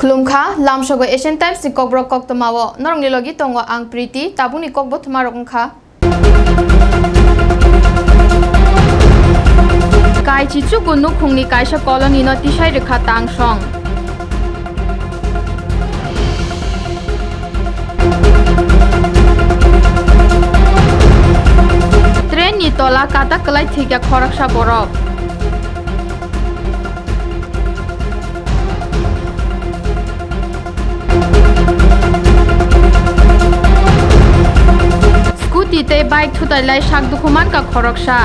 Khulumkha lamshogo Asian Times ni kokbrok koktamawo norong nilogi tongo ang Priti tabuni kokbo tumarokngkha Kai chichu gunu khungni kaisa colony no tisai rekha tangsong Train ni tola kata kelai thikya khoraksa borok Scooty bike thutai sak dukuman ka khoroksa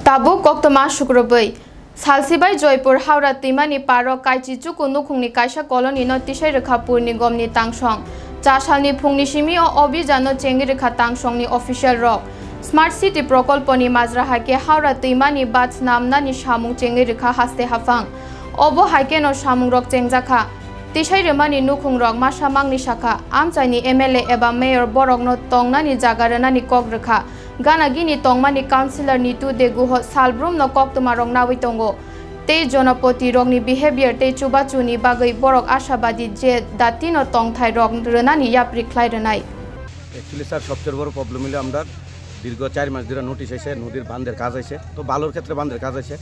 Tabu koktama shukrobai Salsibai Joypur Howrah Timani Paro Kaichi Chukunu Khungni Kaisa Colony no Tisai Rekhapur ni Gomni Tangsong Chasalni Phungni Simi o Obijano Chengi Rekha Tangsong ni official rock Smart City Prokolponi Mazra Hake Howrah Timani Bats Namna ni Shamung Chengi Rekha Haste Hafang Obo Hake no Shamung Rock Chengjaka Tisai Remani Nukhung Rock Masamang ni Shaka Amchani MLA eba Mayor Borok no Tongna ni Jagarana ni Kok Rekha Gana gini tongmani councillor ni tu degu ho salbrum no kok tumarong nawi tongo te jonapoti rok ni behavior te chubachu ni bagai borok ashabadi je dati no tong thai rok rena ni yapri khlai renai actually sir সবচেয়ে বড় problem হলো আমরা দীর্ঘ 4 মাস ধরে notice আইছে নদীর বাঁধের কাজ আইছে তো বালুর ক্ষেত্রে বাঁধের কাজ আইছে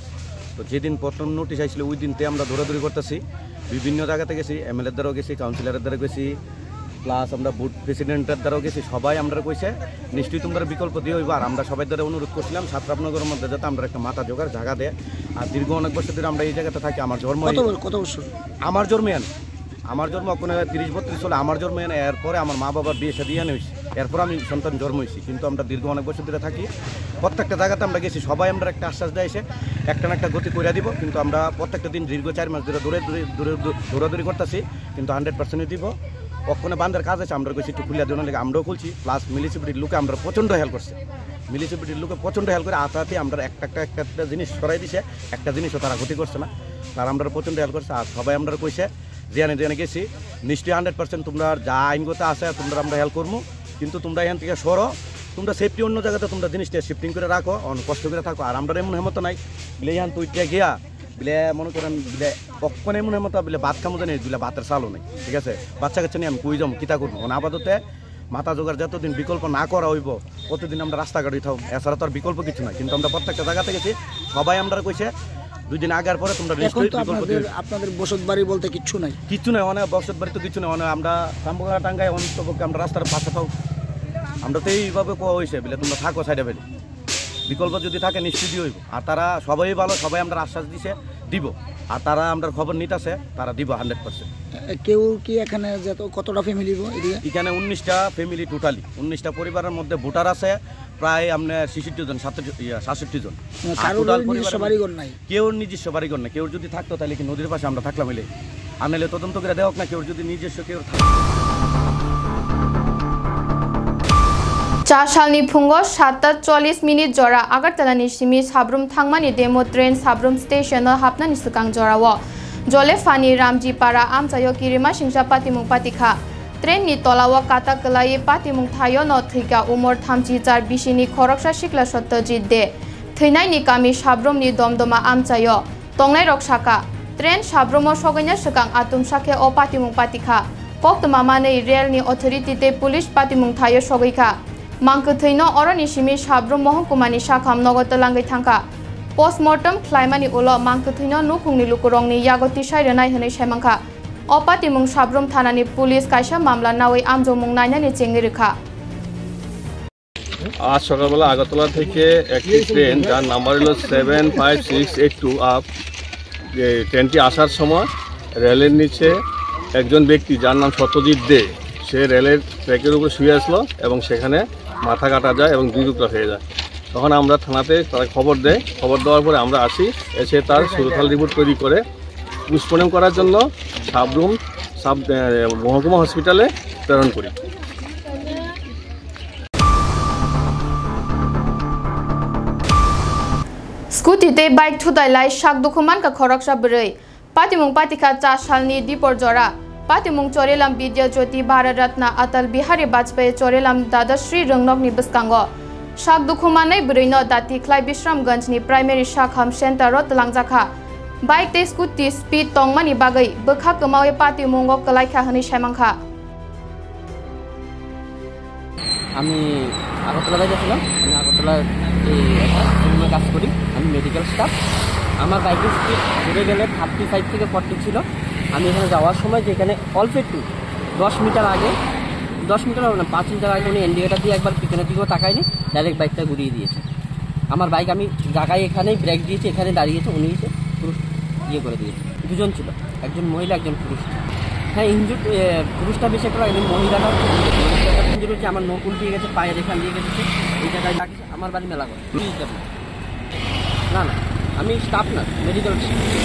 তো যেদিন প্রথম নোটিশ আইছিল ওই দিনতে আমরা দৌড়াদৌড়ি করতেছি বিভিন্ন জায়গাতে গেছি এমএলএ দ্বারাও গেছি কাউন্সিলরের দ্বারা গেছি প্লাস আমরা বুথ প্রেসিডেন্টের দ্বারাও গেছি সবাই আমরা কইছে নিশ্চয়ই তোমরা বিকল্প দিয়ে হইব আর আমরা সবাই দ্বারা অনুরোধ করছিলাম ছাত্রাপনগরের মধ্যে যাতে আমরা একটা মাথা জোগাড় জায়গা দেয় আর দীর্ঘ অনেক বছর ধরে আমরা এই জায়গাতে থাকি আমার জন্ম কত বছর আমার জন্ম কোনো 30-32 সালে আমার জন্ম এরপরে আমার মা বাবার বিয়ে শাদী হয়েছে এরপর আমি সন্তান জন্ম হয়েছি কিন্তু আমরা দীর্ঘ অনেক বছর ধরে থাকি প্রত্যেকটা জায়গাতে আমরা গেছি সবাই আমরা একটা আশ্বাস দেয় এসে একটা না একটা গতি করে দিব কিন্তু আমরা প্রত্যেকটা দিন দীর্ঘ 4 মাস ধরে দৌড়াদৌড়ি করতেছি কিন্তু 100% দিব ওখানে বাঁধের কাজ আছে আমরা কইছি একটু খুলিয়া দেওয়ার লেগে আমরাও খুলছি প্লাস মিলিসিপিটির লোকে আমরা প্রচণ্ড হেল্প করছি মিলিসিপিটির লোকে প্রচণ্ড হেল্প করে আতাতে আমরা একটা জিনিস সরাই দিছে একটা জিনিসও তারা ক্ষতি করছে না তারা আমরা প্রচণ্ড হেল্প করছে আর সবাই আমরা কইছে জেনে গেছি নিশ্চয়ই 100% তোমরা যা আইনগত আছে তোমরা আমরা হেল্প করবো কিন্তু তোমরা এখান থেকে সরো তোমরা সেফটি অন্য জায়গাতে তোমরা জিনিসটা শিফটিং করে রাখো অনেক কষ্ট করে থাকো আর আমরা এমন হেমত নাই বলে এখান তুইটা গিয়া বলে মনে করেন বলে কখন এমন হেমত বলে ভাত খামো জানি বলে ভাতের চালও নেই ঠিক আছে বাচ্চা কাচ্চা নিয়ে আমি কই যাবো কিতা করবো মানে আপাততে মাথা জোগাড় যতদিন বিকল্প না করা হইব প্রতিদিন আমরা রাস্তাঘাটে থাকবো এছাড়া তো আর বিকল্প কিছু নাই কিন্তু আমরা প্রত্যেকটা জায়গাতে গেছি সবাই আমরা কইছে 2 দিন আগের পরে তোমরা আপনাদের বসত বাড়ি বলতে কিচ্ছু নাই অনেক বসত বাড়ি তো কিছু নাই অনেক আমরা সাম্বুঘাটা টাঙ্গায় অন্তপক্ষে আমরা রাস্তার পাশে থাকবো আমরা তো এইভাবে কোয়া হয়েছে বলে তোমরা থাকো সাইডে ফেলে বিকল্প যদি থাকে নিশ্চয়ই হইব আর তারা সবাই ভালো সবাই আমরা আশ্বাস দিছে দিব আর তারা আমরা খবর নিতেছে তারা দিব 100% কেউ কি এখানে কতটা ফ্যামিলি এখানে 19টা ফ্যামিলি টোটালি 19টা পরিবারের মধ্যে ভোটার আছে প্রায় আপনার 66 জন 67 জন কেউ নিজস্ব বাড়িঘর নাই কেউ যদি থাকতো তাহলে কি নদীর পাশে আমরা থাকলাম হইলে আর নাহলে তদন্ত করে দেওয়া না কেউ যদি নিজস্ব কেউ Chasalni Phungo 7:40 jora Agartala ni simi Sabrum Thangmani demo train Sabrum station no hapna ni sukang jorawo Jole Fani Ramji Para Amchayo Kirima Singsa Patimung Patikha Train ni tolawa kata kelai Patimung Thayo no thika umor thamchi 4 bishini khoroksa sikla Satyajit de Thinai ni kami Sabrum ni domdoma Amchayo Tongnai roksaka Train Sabrumo soganya sukang atum sakhe o Patimung Patikha Koktama mane rail ni authority te police Patimung Thayo sogaikha Mangkuthaino oroni simi Sabrum Mohkumani Shakham Nogotalangai thangka Postmortem Klaimani ulo Mangkuthaino nukhungni lukurong ni yagoti sairanai hanai saimangkha Opatimung Sabrum Thanani Police kaisa mamla nawi amjomung nainani chengi rekha আজ সকালবেলা আগরতলা থেকে একটি train যার number হলো 75682 up যে ট্রেনটি আসার সময় রেলের নিচে একজন ব্যক্তি যার নাম সত্যজিৎ দে সে রেলের ট্র্যাকের উপর শুয়ে আসলো এবং সেখানে মাথা কাটা যায় এবং 2 টুকরা হয়ে যায় তখন আমরা থানাতে তারা খবর দেয় খবর দেওয়ার পরে আমরা আসি এসে তার সুরতাল রিপোর্ট তৈরি করে পোস্টমর্টেম করার জন্য সাবরুম মহকুমা হসপিটালে প্রেরণ করি Scooty te bike thudai lai shak dokuman ka khoroksa brei Patimung Patikha Chasalni Dipor jora Patimung Chorelam Vidya Jyoti Bharat Ratna Atal Bihari Vajpayee Chorelam Dada Sri Rungnok ni Biskango Shak Dukumanai Brino Dati Klai Bishramganj ni Primary Shakham Center Rot Langjaka. Bike te scooty speed tongmani bagai bekha kemawe pati mongo kelai kha hani shaimangkha. আমি আগরতলায় গেছিলাম আমি আগরতলায় একটা cinema কাজ করি আমি medical staff আমার বাইকের স্পিড ঘুরে গেলে 35 থেকে 40 ছিল আমি এখানে যাওয়ার সময় যেখানে অল্প একটু 10 মিটার আগে 10 মিটার হবে না 5 মিটার আগে উনি ইন্ডিকেটর দিয়ে একবার পিছনের দিকেও তাকায়নি ডাইরেক্ট বাইকটা ঘুরিয়ে দিয়েছে আমার বাইক আমি জায়গায় এখানেই ব্রেক দিয়েছি এখানে দাঁড়িয়েছে উনি এসে পুরো ইয়ে করে দিয়েছে দুজন ছিল একজন মহিলা একজন পুরুষ হ্যাঁ ইঞ্জুর পুরুষটা বেশি করে একজন মহিলাটা ইঞ্জুর হচ্ছে আমার নখ উল্টিয়ে গেছে পায়ের এখান দিয়ে গেছে এই জায়গায় লাগিয়েছে আমার বাড়ি মেলা করে না না আমি স্টাফ না মেডিকেল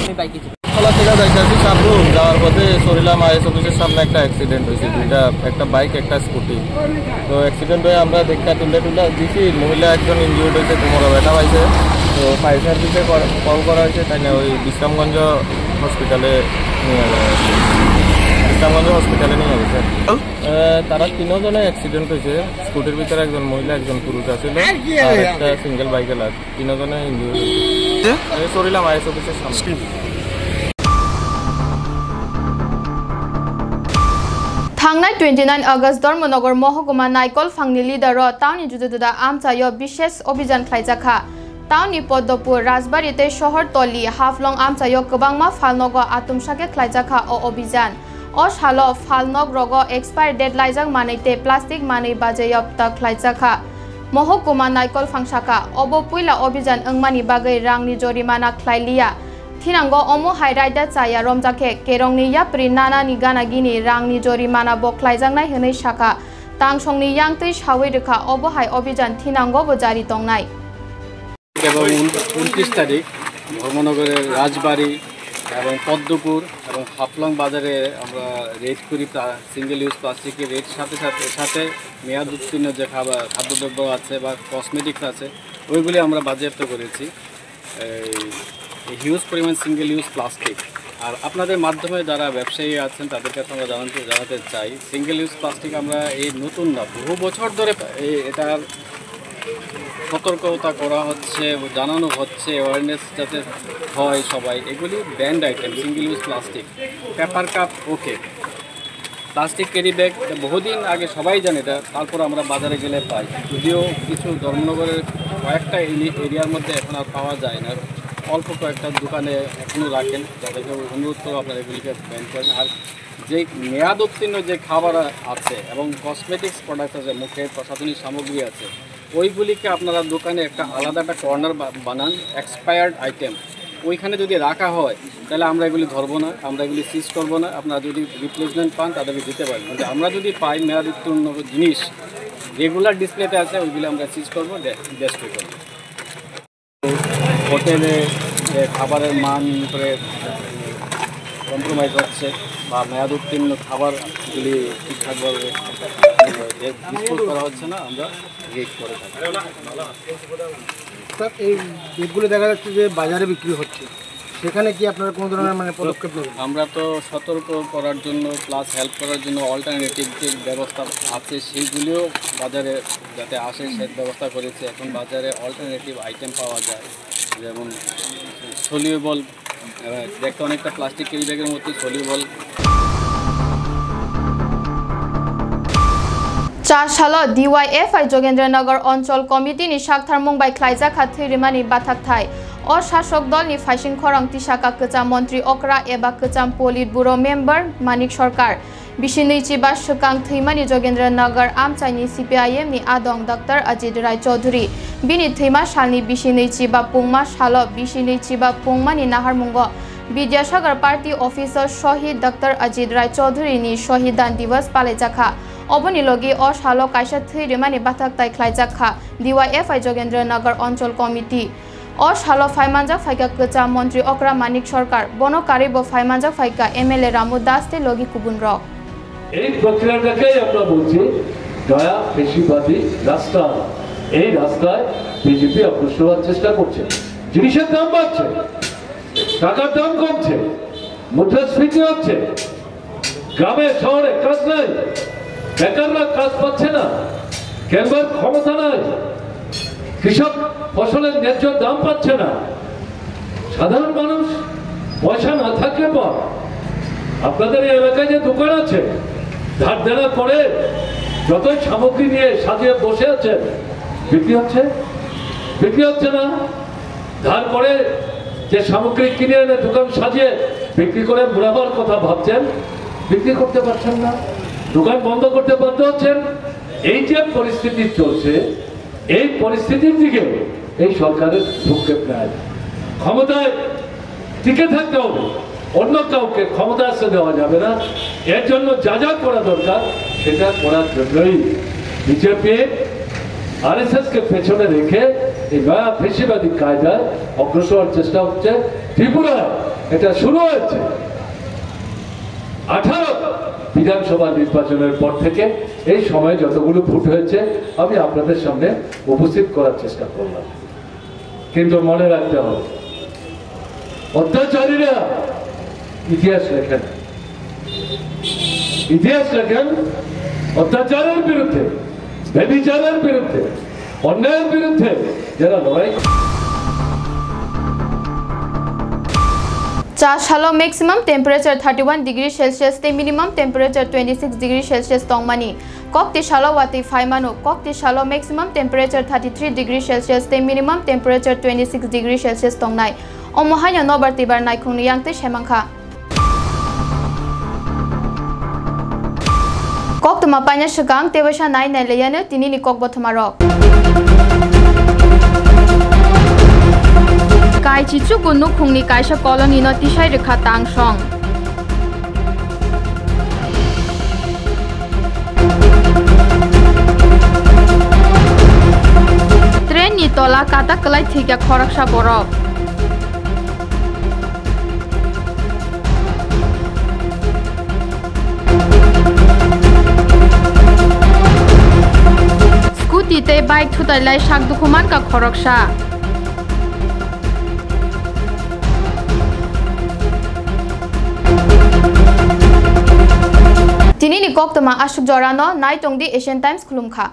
আমি বাইকে ছিল খোলা থেকে যাইতেছি সাবরুম যাওয়ার পথে সরিলাম আইএস অফিসের সামনে একটা অ্যাক্সিডেন্ট হয়েছে দুইটা একটা বাইক একটা স্কুটি তো অ্যাক্সিডেন্ট হয়ে আমরা দেখা তুলে দিছি মহিলা একজন ইনজিউর্ড হয়েছে কোমরে ব্যথা পাইছে তো ফায়ার সার্ভিসে কল করা হয়েছে তাই না ওই বিশ্রামগঞ্জ হসপিটালে নিয়ে যাওয়া হয়েছে বিশ্রামগঞ্জ হসপিটালে নিয়ে গেছে তারা তিনজনে অ্যাক্সিডেন্ট হয়েছে স্কুটির ভিতরে একজন মহিলা একজন পুরুষ আছিল আর একটা সিঙ্গেল বাইকে লাগ তিনজনে ইনজিউর্ড হয়েছে সরিলাম আইএস অফিসের সামনে Thangnai 29 August Dharmanagar Mohokuma Naikol Phangni leader ro tauni jujuda amchayo bishesh obhijan khlaijaka tauni Poddopur Rajbari te shohor toli haflong amchayo kwbangma phalnogo atumsake khlaijaka o obhijan o salo phalnog rogo expire date laijak manaite plastic manei bajayop ta khlaijaka Mohokuma Naikol Phangshaka obo puila obhijan engmani bagai rangni jorimana khlailia Tinango omo hairaida chaya romjake kerongni yapri nana ni gana gini rangni jorimana boklaijangnai hwnai shaka tangsongni yangtui sawi rekha obo hai obhijan tinango bo jari tongnai এবং 29 তারিখ ধর্মনগরের রাজবাড়ি এবং পদ্মপুর এবং হাফলং বাজারে আমরা red করি single use প্লাস্টিকের red সাথে মেয়াদ উত্তীর্ণ যে খাদ্যদ্রব্য আছে বা কসমেটিক্স আছে ওইগুলি আমরা বাজেয়াপ্ত করেছি হিউজ পরিমাণ সিঙ্গেল ইউজ প্লাস্টিক আর আপনাদের মাধ্যমে যারা ব্যবসায়ী আছেন তাদের কাছে আমরা জানাতে চাই সিঙ্গেল ইউজ প্লাস্টিক আমরা এই নতুন না বহু বছর ধরে এটার সতর্কতা করা হচ্ছে জানানো হচ্ছে অ্যাওয়ারনেস যাতে হয় সবাই এগুলি band item single use plastic paper cup okay plastic carry bag বহুদিন আগে সবাই জানে এটা তারপর আমরা বাজারে গেলে পাই যদিও কিছু ধর্মনগরের কয়েকটা এরিয়ার মধ্যে এখন আর পাওয়া যায় না অল্প কয়েকটা দোকানে এখনও রাখেন তাদেরকে অনুরোধ করবো আপনারা এগুলিকে ব্যান করেন আর যে মেয়াদ উত্তীর্ণ যে খাবার আছে এবং কসমেটিক্স প্রোডাক্ট আছে মুখের প্রসাধনী সামগ্রী আছে ওইগুলিকে আপনারা দোকানে একটা আলাদা একটা কর্নার বানান এক্সপায়ার্ড আইটেম ওইখানে যদি রাখা হয় তাহলে আমরা এগুলি ধরবো না আমরা এগুলি সিজ করবো না আপনারা যদি রিপ্লেসমেন্ট পান তাদেরকে দিতে পারেন কিন্তু আমরা যদি পাই মেয়াদ উত্তীর্ণ জিনিস রেগুলার ডিসপ্লেতে আছে ওইগুলি আমরা সিজ করবো ডেস্ট্রয় করবো হোটেলে খাবারের মান করে কম্প্রোমাইজ হচ্ছে বা মেয়াদ উত্তীর্ণ খাবারগুলি ঠিকঠাকভাবে ডিসপোজ করা হচ্ছে না আমরা রেট করে থাকি স্যার এই দুধগুলো দেখা যাচ্ছে যে বাজারে বিক্রি হচ্ছে সেখানে কি আপনারা কোনো ধরনের মানে পদক্ষেপ নেবেন আমরা তো সতর্ক করার জন্য প্লাস হেল্প করার জন্য অল্টারনেটিভ যে ব্যবস্থা আছে সেইগুলিও বাজারে যাতে আসে সে ব্যবস্থা করেছে এখন বাজারে অল্টারনেটিভ আইটেম পাওয়া যায় যেমন সলিউবল দেখতে অনেকটা প্লাস্টিক ক্যারি ব্যাগের মধ্যে সলিউবল চারশাল DYFI যোগেন্দ্রনগর অঞ্চল কমিটি ni সাকথার মুম্বাই খ্লাইজাখা থৈরিমানি বাথাকথাই ও শাসক দল ni ফাইসিং খরং তিসাকা কচাম মন্ত্রী অকরা এবা কচাম politburo member Manik Sarkar বিশিনি চিবা সুকাং থৈমানি যোগেন্দ্রনগর আমচাইনি CPIM ni adong Dr. Ajit Rai Chaudhuri bini thema salni বিশিনি চিবা পুংমা শাল বিশিনি চিবা পুংমানি নাহারমুঙ্গ বিদ্যাসাগর পার্টি অফিসার শহীদ Dr. Ajit Rai Chaudhuri ni শহীদান দিবস পালেজাখা অবনিলগি ও শালো কাইসা থৈরিমানি বাথাকতাই খ্লাইজাখা DYFI যোগেন্দ্রনগর অঞ্চল কমিটি ও শালো ফাইমানজা ফাইকা কচা মন্ত্রী অকরা মানিক সরকার বনকারী ব ফাইমানজা ফাইকা MLA রামু দাস তে লগি কুবুন রক এই প্রক্রিয়াটাকেই আমরা বলছি দয়া পেশিবাদী রাস্তা এই রাস্তায় বিজেপি অগ্রসর হওয়ার চেষ্টা করছে জিনিসের দাম বাড়ছে টাকার দাম কমছে মুদ্রাস্ফীতি হচ্ছে গ্রামে শহরে কাজ নাই বেকাররা কাজ পাচ্ছে না কেনবার ক্ষমতা নাই কৃষক ফসলের ন্যায্য দাম পাচ্ছে না, সাধারণ মানুষ পয়সা না থাকলে পর আপনাদের এই এলাকায় যে দোকান আছে ধার দেওয়ার পরে যতই সামগ্রী নিয়ে সাজিয়ে বসে আছেন বিক্রি হচ্ছে না। ধার করে যে সামগ্রী কিনে এনে দোকান সাজিয়ে বিক্রি করে মুড়াবার কথা ভাবছেন, বিক্রি করতে পারছেন না, দোকান বন্ধ করতে বাধ্য হচ্ছেন। এই যে পরিস্থিতি চলছে, এই পরিস্থিতির দিকে এই সরকারের ভ্রুক্ষেপ নেয়। ক্ষমতায় টিকে থাকতে হবে, অন্য কাউকে ক্ষমতা আসতে দেওয়া যাবে না। এর জন্য যা যা করা দরকার সেটা করার জন্যই বিজেপি RSS কে পেছনে রেখে এই নয়া ফেসিবাদী কায়দায় অগ্রসর হওয়ার চেষ্টা হচ্ছে। ত্রিপুরায় এটা শুরু হয়েছে 18 বিধানসভা নির্বাচনের পর থেকে। এই সময়ে যতগুলো ভোট হয়েছে আমি আপনাদের সামনে উপস্থিত করার চেষ্টা করলাম, কিন্তু মনে রাখতে হবে অত্যাচারীরা ইতিহাস লেখেন অত্যাচারের বিরুদ্ধে, ব্যভিচারের বিরুদ্ধে, অন্যায়ের বিরুদ্ধে যারা লড়াই Chashalo maximum temperature 31 degrees Celsius te minimum temperature 26 degrees Celsius tongmani. Kokti shalo wati faimano. Kokti shalo maximum temperature 33 degrees Celsius te minimum temperature 26 degrees Celsius tongnai. Omohanya nobarti bar nai khungni yangte shemangkha. Kokti mapanya shikang tebasha nai naileyane tinini kokbothamarok. Kai chichu gunu khungni kaisa colony no tisai rekha tangsong. Train ni tola kata kalai thika khoraksa borok. Scooty te bike thutai lai sak dukhuman ka khoraksa. Tinini koktama ashuk jorano nai tongdi Asian Times khulumkha.